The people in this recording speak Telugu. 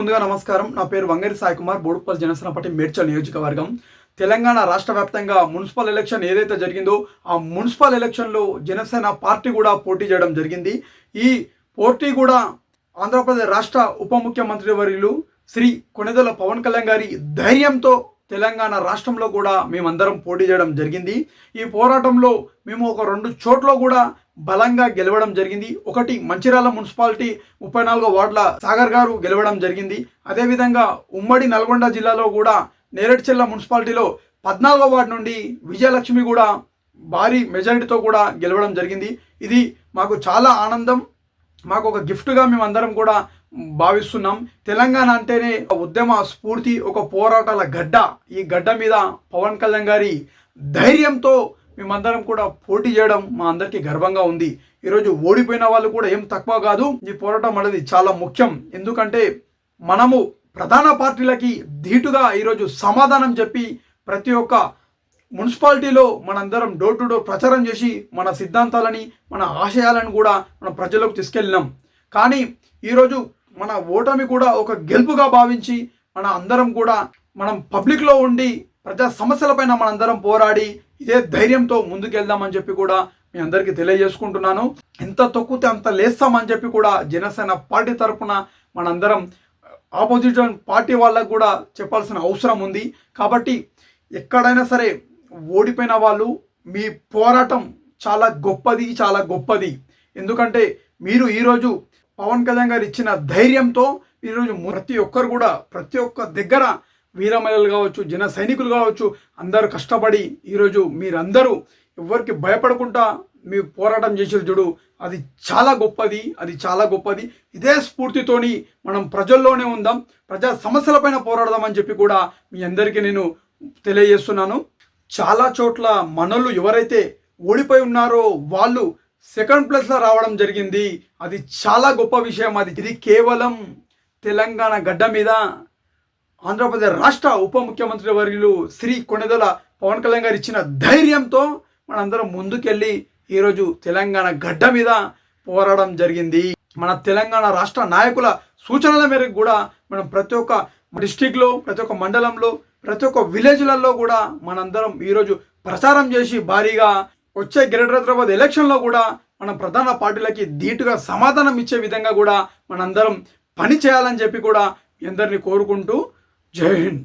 ముందుగా నమస్కారం. నా పేరు వంగరి సాయి కుమార్. బోడుప్పల్ జనసేన పార్టీ మేడ్చల్ నియోజకవర్గం. తెలంగాణ రాష్ట్ర వ్యాప్తంగా మున్సిపల్ ఎలక్షన్ ఏదైతే జరిగిందో ఆ మున్సిపల్ ఎలక్షన్లో జనసేన పార్టీ కూడా పోటీ చేయడం జరిగింది. ఈ పోటీ కూడా ఆంధ్రప్రదేశ్ రాష్ట్ర ఉప ముఖ్యమంత్రి వర్యులు శ్రీ కొణిదెల పవన్ కళ్యాణ్ గారి ధైర్యంతో తెలంగాణ రాష్ట్రంలో కూడా మేమందరం పోటీ చేయడం జరిగింది. ఈ పోరాటంలో మేము ఒక 2 చోట్ల కూడా బలంగా గెలవడం జరిగింది. ఒకటి మంచిర్యాల మున్సిపాలిటీ 34 వార్డుల సాగర్ గారు గెలవడం జరిగింది. అదేవిధంగా ఉమ్మడి నల్గొండ జిల్లాలో కూడా నేరేడ్చెల్ల మున్సిపాలిటీలో 14వ వార్డు నుండి విజయలక్ష్మి కూడా భారీ మెజారిటీతో కూడా గెలవడం జరిగింది. ఇది మాకు చాలా ఆనందం, మాకు ఒక గిఫ్ట్గా మేమందరం కూడా భావిస్తున్నాం. తెలంగాణ అంటేనే ఉద్యమ స్ఫూర్తి, ఒక పోరాటాల గడ్డ. ఈ గడ్డ మీద పవన్ కళ్యాణ్ గారి ధైర్యంతో మేమందరం కూడా పోటీ చేయడం మా అందరికీ గర్వంగా ఉంది. ఈరోజు ఓడిపోయిన వాళ్ళు కూడా ఏం తక్కువ కాదు. ఈ పోరాటం అనేది చాలా ముఖ్యం. ఎందుకంటే మనము ప్రధాన పార్టీలకి ధీటుగా ఈరోజు సమాధానం చెప్పి ప్రతి ఒక్క మున్సిపాలిటీలో మనందరం డోర్ టు డోర్ ప్రచారం చేసి మన సిద్ధాంతాలని, మన ఆశయాలను కూడా మన ప్రజలకు తీసుకెళ్ళినాం. కానీ ఈరోజు మన ఓటమి కూడా ఒక గెలుపుగా భావించి మన అందరం కూడా మనం పబ్లిక్లో ఉండి ప్రజా సమస్యలపైన మనందరం పోరాడి ఇదే ధైర్యంతో ముందుకెళ్దామని చెప్పి కూడా మీ అందరికీ తెలియజేసుకుంటున్నాను. ఎంత తొక్కితే అంత లేస్తామని చెప్పి కూడా జనసేన పార్టీ తరఫున మనందరం ఆపోజిట్ పార్టీ వాళ్ళకు కూడా చెప్పాల్సిన అవసరం ఉంది. కాబట్టి ఎక్కడైనా సరే ఓడిపోయిన వాళ్ళు మీ పోరాటం చాలా గొప్పది, చాలా గొప్పది. ఎందుకంటే మీరు ఈరోజు పవన్ కళ్యాణ్ గారు ఇచ్చిన ధైర్యంతో ఈరోజు ప్రతి ఒక్కరు కూడా ప్రతి ఒక్క దగ్గర వీరమహిళలు కావచ్చు, జన సైనికులు కావచ్చు, అందరూ కష్టపడి ఈరోజు మీరందరూ ఎవరికి భయపడకుండా మీ పోరాటం చేసారు చూడు, అది చాలా గొప్పది, అది చాలా గొప్పది. ఇదే స్ఫూర్తితోని మనం ప్రజల్లోనే ఉందాం, ప్రజా సమస్యలపైన పోరాడదామని చెప్పి కూడా మీ అందరికీ నేను తెలియజేస్తున్నాను. చాలా చోట్ల మనోళ్ళు ఎవరైతే ఓడిపోయి ఉన్నారో వాళ్ళు సెకండ్ ప్లేస్లో రావడం జరిగింది. అది చాలా గొప్ప విషయం. ఇది కేవలం తెలంగాణ గడ్డ మీద ఆంధ్రప్రదేశ్ రాష్ట్ర ఉప ముఖ్యమంత్రి వర్యులు శ్రీ కొణిదెల పవన్ కళ్యాణ్ గారు ఇచ్చిన ధైర్యంతో మనందరం ముందుకెళ్ళి ఈరోజు తెలంగాణ గడ్డ మీద పోరాడడం జరిగింది. మన తెలంగాణ రాష్ట్ర నాయకుల సూచనల మేరకు కూడా మనం ప్రతి ఒక్క డిస్టిక్లో, ప్రతి ఒక్క మండలంలో, ప్రతి ఒక్క విలేజ్లలో కూడా మనందరం ఈరోజు ప్రచారం చేసి భారీగా వచ్చే గ్రేటర్ హైదరాబాద్ ఎలక్షన్లో కూడా మనం ప్రధాన పార్టీలకి ధీటుగా సమాధానం ఇచ్చే విధంగా కూడా మనందరం పని చేయాలని చెప్పి కూడా మీ అందరినీ కోరుకుంటూ జై హింద్.